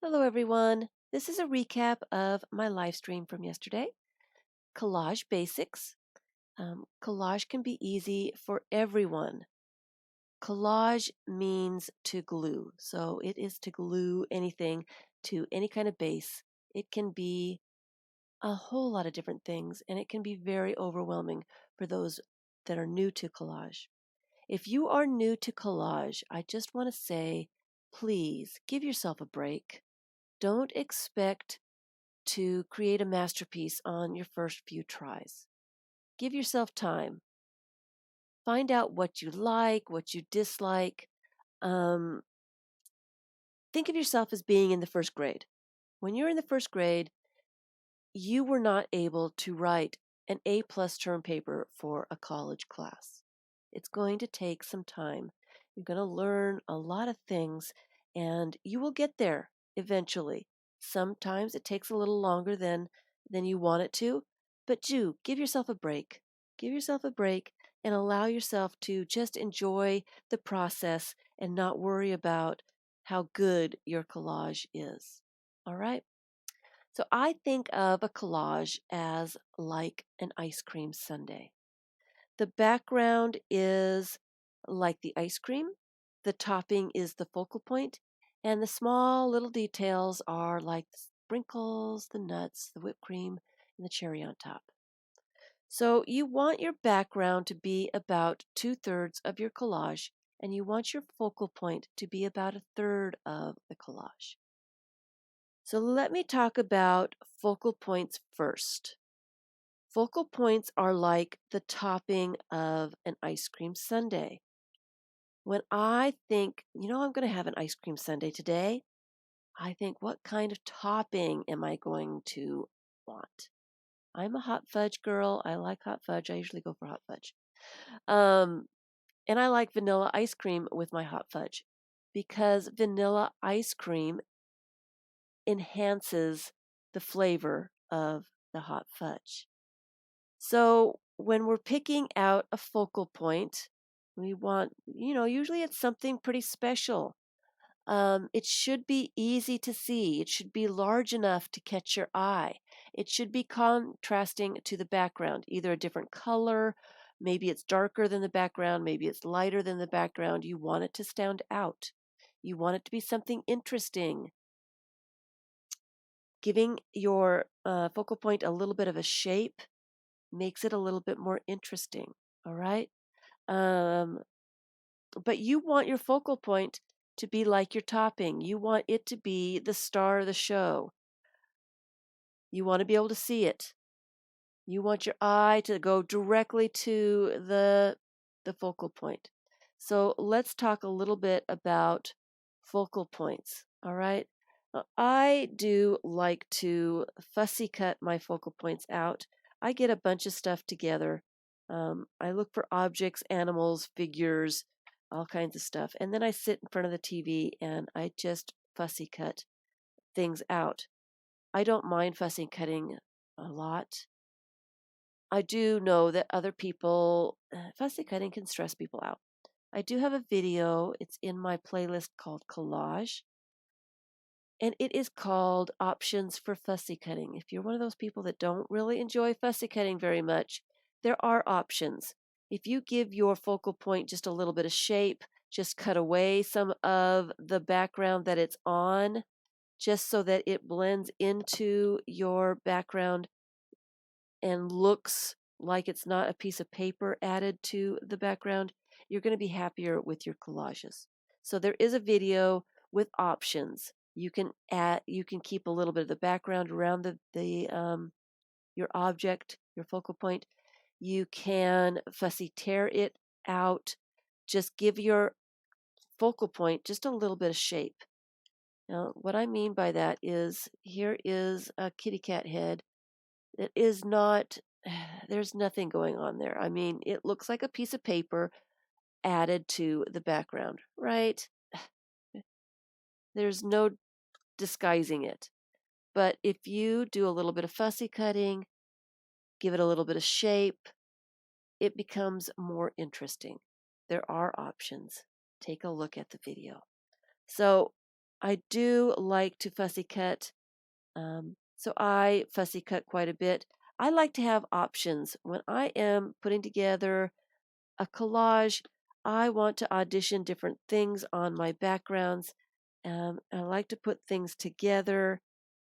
Hello, everyone. This is a recap of my live stream from yesterday. Collage basics. Collage can be easy for everyone. Collage means to glue. So it is to glue anything to any kind of base. It can be a whole lot of different things, and it can be very overwhelming for those that are new to collage. If you are new to collage, I just want to say, please give yourself a break. Don't expect to create a masterpiece on your first few tries. Give yourself time. Find out what you like, what you dislike. Um, think of yourself as being in the first grade. When you're in the first grade, you were not able to write an A+ term paper for a college class. It's going to take some time. You're going to learn a lot of things, and you will get there eventually. Sometimes it takes a little longer than you want it to, but do give yourself a break. Give yourself a break and allow yourself to just enjoy the process and not worry about how good your collage is. All right? So I think of a collage as like an ice cream sundae. The background is like the ice cream, the topping is the focal point, and the small little details are like the sprinkles, the nuts, the whipped cream, and the cherry on top. So you want your background to be about 2/3 of your collage, and you want your focal point to be about 1/3 of the collage. So let me talk about focal points first. Focal points are like the topping of an ice cream sundae. When I think, I'm going to have an ice cream sundae today, I think, what kind of topping am I going to want? I'm a hot fudge girl. I like hot fudge. I usually go for hot fudge. Um, and I like vanilla ice cream with my hot fudge because vanilla ice cream enhances the flavor of the hot fudge. So when we're picking out a focal point, we want, usually it's something pretty special. It should be easy to see. It should be large enough to catch your eye. It should be contrasting to the background, either a different color, maybe it's darker than the background, maybe it's lighter than the background. You want it to stand out. You want it to be something interesting. Giving your focal point a little bit of a shape makes it a little bit more interesting. All right. Um, but you want your focal point to be like your topping. You want it to be the star of the show. You want to be able to see it. You want your eye to go directly to the focal point. So let's talk a little bit about focal points. All right. I do like to fussy cut my focal points out. I get a bunch of stuff together. I look for objects, animals, figures, all kinds of stuff. And then I sit in front of the TV and I just fussy cut things out. I don't mind fussy cutting a lot. I do know that other people, fussy cutting can stress people out. I do have a video. It's in my playlist called Collage, and it is called Options for Fussy Cutting. If you're one of those people that don't really enjoy fussy cutting very much, there are options. If you give your focal point just a little bit of shape, just cut away some of the background that it's on, just so that it blends into your background and looks like it's not a piece of paper added to the background, you're going to be happier with your collages. So there is a video with options. You can keep a little bit of the background around the your object, your focal point. You can fussy tear it out. Just give your focal point just a little bit of shape. Now, what I mean by that is here is a kitty cat head. It is not, there's nothing going on there. I mean, it looks like a piece of paper added to the background, right? There's no disguising it. But if you do a little bit of fussy cutting, give it a little bit of shape, it becomes more interesting. There are options. Take a look at the video. So I do like to fussy cut, so I fussy cut quite a bit. I like to have options. When I am putting together a collage, I want to audition different things on my backgrounds. I like to put things together.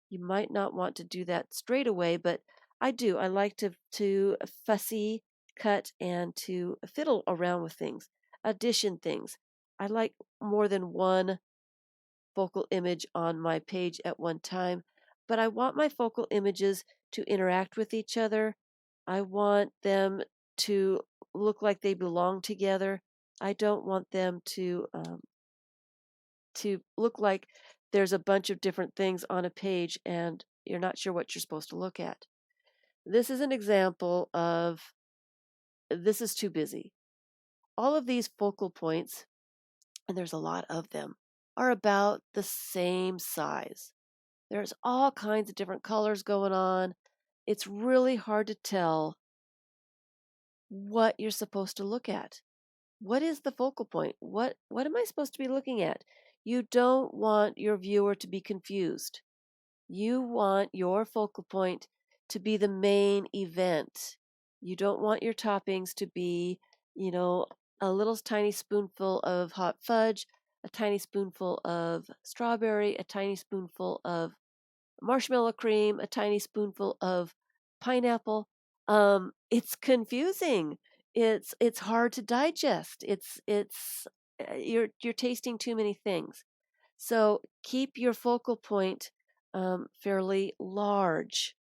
You might not want to do that straight away, but I do. I like to fussy cut and to fiddle around with things, audition things. I like more than one focal image on my page at one time, but I want my focal images to interact with each other. I want them to look like they belong together. I don't want them to look like there's a bunch of different things on a page and you're not sure what you're supposed to look at. This is an example of this is too busy. All of these focal points, and there's a lot of them, are about the same size. There's all kinds of different colors going on. It's really hard to tell what you're supposed to look at. What is the focal point? What am I supposed to be looking at? You don't want your viewer to be confused. You want your focal point to be the main event. You don't want your toppings to be, you know, a little tiny spoonful of hot fudge, a tiny spoonful of strawberry, a tiny spoonful of marshmallow cream, a tiny spoonful of pineapple. It's confusing. It's hard to digest. You're tasting too many things. So keep your focal point fairly large.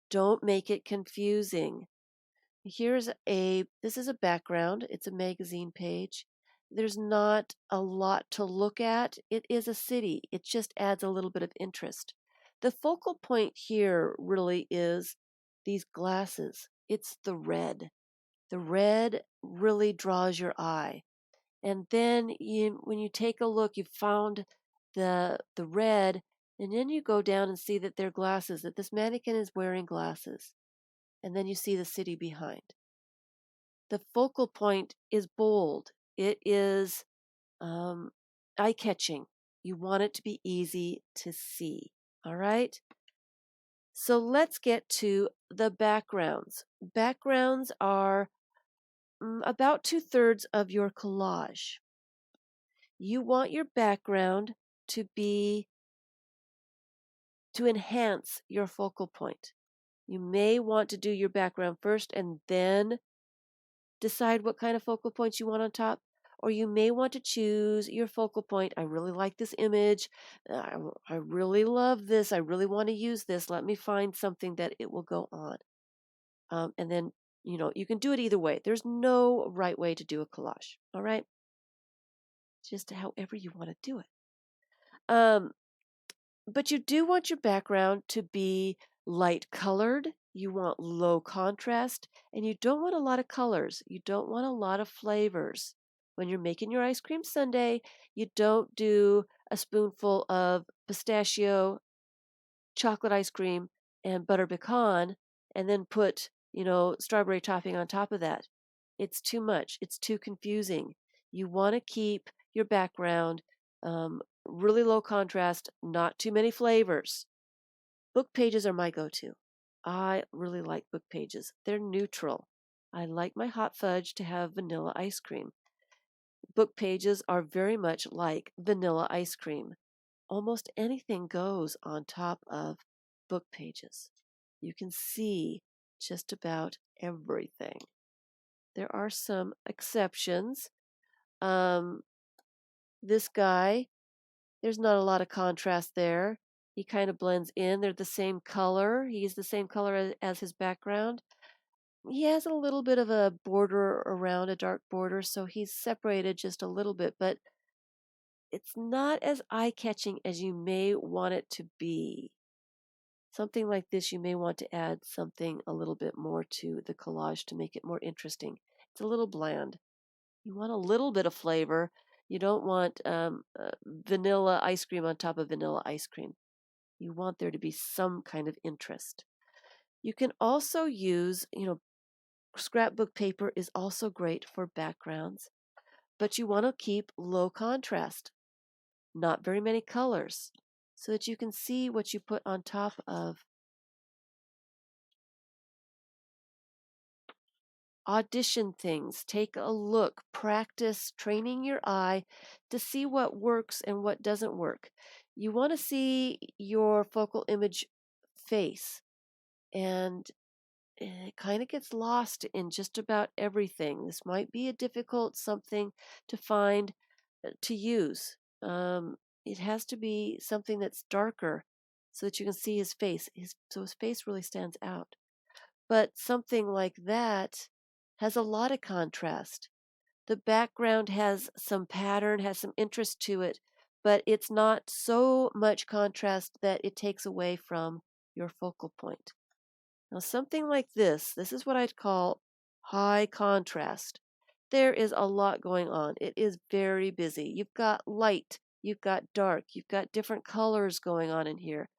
Don't make it confusing. This is a background. It's a magazine page. There's not a lot to look at. It is a city. It just adds a little bit of interest. The focal point here really is these glasses. It's the red. The red really draws your eye. And then when you take a look, you found the red, and then you go down and see that they're glasses, that this mannequin is wearing glasses. And then you see the city behind. The focal point is bold. It is um, eye catching. You want it to be easy to see. All right. So let's get to the backgrounds. Backgrounds are about 2/3 of your collage. You want your background to be to enhance your focal point. You may want to do your background first and then decide what kind of focal points you want on top. Or you may want to choose your focal point. I really like this image. I really love this. I really want to use this. Let me find something that it will go on. And then, you can do it either way. There's no right way to do a collage. All right. Just however you want to do it. Um, but you do want your background to be light colored. You want low contrast, and you don't want a lot of colors. You don't want a lot of flavors. When you're making your ice cream sundae, you don't do a spoonful of pistachio, chocolate ice cream, and butter pecan, and then put, strawberry topping on top of that. It's too much. It's too confusing. You want to keep your background really low contrast, not too many flavors. Book pages are my go-to. I really like book pages. They're neutral. I like my hot fudge to have vanilla ice cream. Book pages are very much like vanilla ice cream. Almost anything goes on top of book pages. You can see just about everything. There are some exceptions. Um, this guy, there's not a lot of contrast there. He kind of blends in. They're the same color. He's the same color as his background. He has a little bit of a border around, a dark border, so he's separated just a little bit, but it's not as eye-catching as you may want it to be. Something like this, you may want to add something a little bit more to the collage to make it more interesting. It's a little bland. You want a little bit of flavor. You don't want vanilla ice cream on top of vanilla ice cream. You want there to be some kind of interest. You can also use, scrapbook paper is also great for backgrounds, but you want to keep low contrast. not very many colors, so that you can see what you put on top of. Audition things, take a look, practice training your eye to see what works and what doesn't work. You want to see your focal image face, and it kind of gets lost in just about everything. This might be a difficult something to find to use. It has to be something that's darker so that you can see his face. So his face really stands out. But something like that has a lot of contrast. The background has some pattern, has some interest to it, but it's not so much contrast that it takes away from your focal point. Now, something like this is what I'd call high contrast. There is a lot going on. It is very busy. You've got light, you've got dark, you've got different colors going on in here.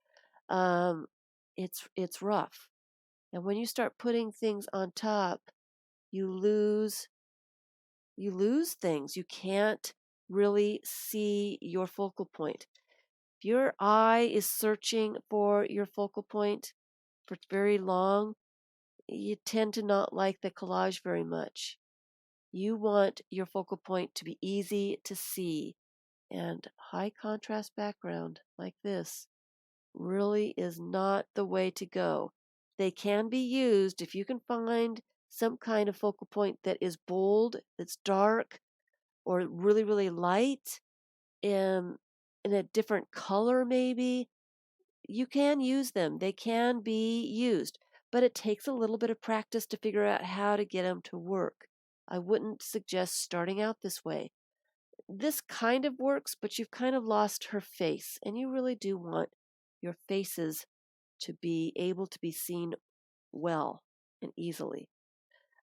Um, it's rough. And when you start putting things on top, you lose you lose things. You can't really see your focal point. If your eye is searching for your focal point for very long, you tend to not like the collage very much. You want your focal point to be easy to see, and high contrast background like this really is not the way to go. They can be used if you can find some kind of focal point that is bold, that's dark, or really, really light, in a different color maybe. You can use them. They can be used, but it takes a little bit of practice to figure out how to get them to work. I wouldn't suggest starting out this way. This kind of works, but you've kind of lost her face, and you really do want your faces to be able to be seen well and easily.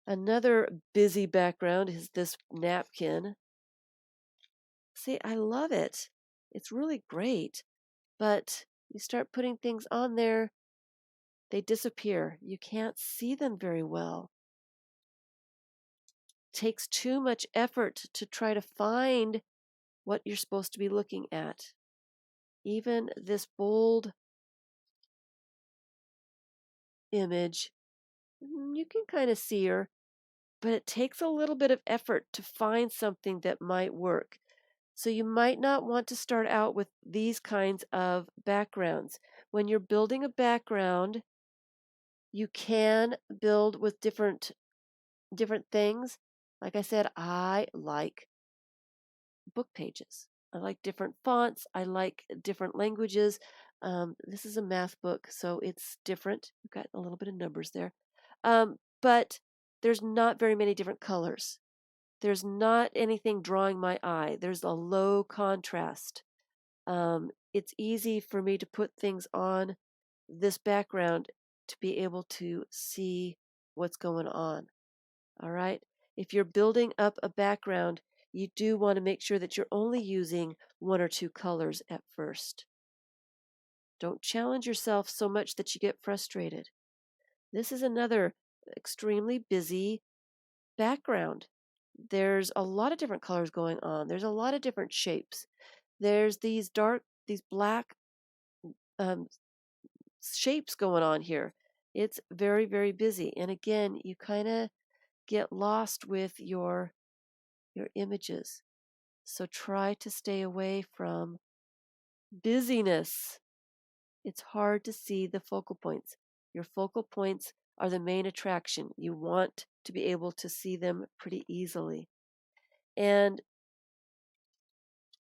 Another busy background is this napkin. See, I love it. It's really great, but you start putting things on there, they disappear. You can't see them very well. It takes too much effort to try to find what you're supposed to be looking at. Even this bold image, you can kind of see her, but it takes a little bit of effort to find something that might work. So you might not want to start out with these kinds of backgrounds. When you're building a background, you can build with different things. Like I said, I like book pages. I like different fonts. I like different languages. This is a math book, so it's different. We've got a little bit of numbers there. But there's not very many different colors. There's not anything drawing my eye. There's a low contrast. It's easy for me to put things on this background to be able to see what's going on. All right. If you're building up a background, you do want to make sure that you're only using one or two colors at first. Don't challenge yourself so much that you get frustrated. This is another extremely busy background. There's a lot of different colors going on. There's a lot of different shapes. There's these black um, shapes going on here. It's very, very busy. And again, you kind of get lost with your images. So try to stay away from busyness. It's hard to see the focal points. Your focal points are the main attraction. You want to be able to see them pretty easily. And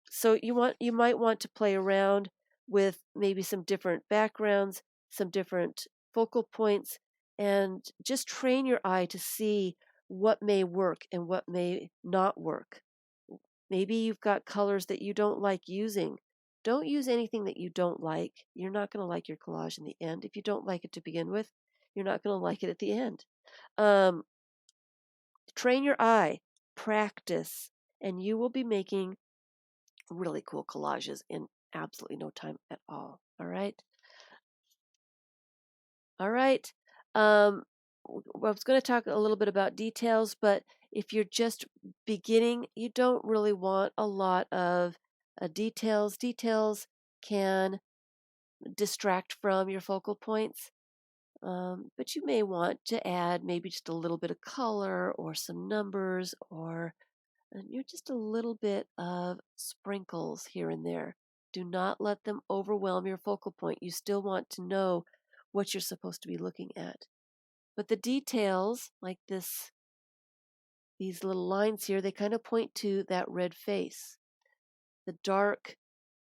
so you might want to play around with maybe some different backgrounds, some different focal points, and just train your eye to see what may work and what may not work. Maybe you've got colors that you don't like using. Don't use anything that you don't like. You're not going to like your collage in the end. If you don't like it to begin with, you're not going to like it at the end. Um, Train your eye, practice, and you will be making really cool collages in absolutely no time at all. All right. All right. I was going to talk a little bit about details, but if you're just beginning, you don't really want a lot of Details can distract from your focal points, but you may want to add maybe just a little bit of color or some numbers or just a little bit of sprinkles here and there. Do not let them overwhelm your focal point. You still want to know what you're supposed to be looking at. But the details, like these little lines here, they kind of point to that red face. The dark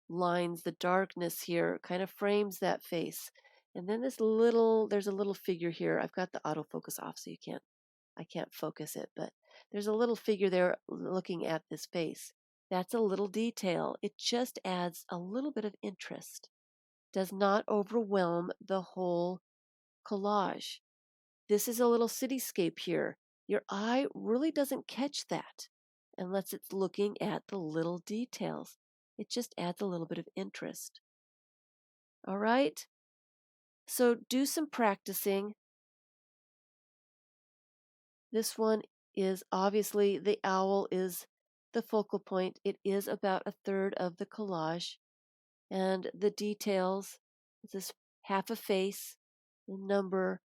lines, the darkness here kind of frames that face. And then there's a little figure here. I've got the autofocus off so I can't focus it, but there's a little figure there looking at this face. That's a little detail. It just adds a little bit of interest. Does not overwhelm the whole collage. This is a little cityscape here. Your eye really doesn't catch that unless it's looking at the little details. It just adds a little bit of interest. All right? So do some practicing. This one is obviously the owl is the focal point. It is about a third of the collage. And the details, this half a face, the number,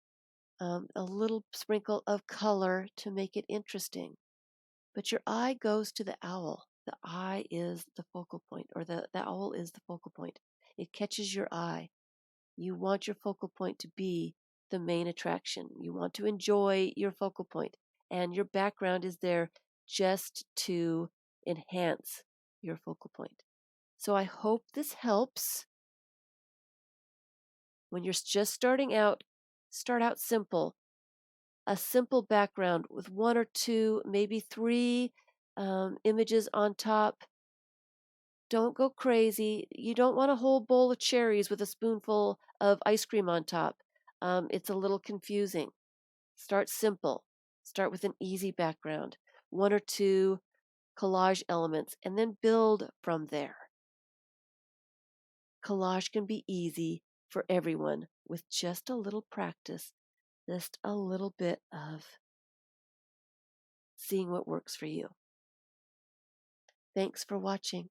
a little sprinkle of color to make it interesting. But your eye goes to the owl. The eye is the focal point, or the owl is the focal point. It catches your eye. You want your focal point to be the main attraction. You want to enjoy your focal point, and your background is there just to enhance your focal point. So I hope this helps. When you're just starting out, start out simple. A simple background with one or two, maybe three images on top. Don't go crazy. You don't want a whole bowl of cherries with a spoonful of ice cream on top. It's a little confusing. Start simple. Start with an easy background, one or two collage elements, and then build from there. Collage can be easy for everyone with just a little practice, just a little bit of seeing what works for you. Thanks for watching.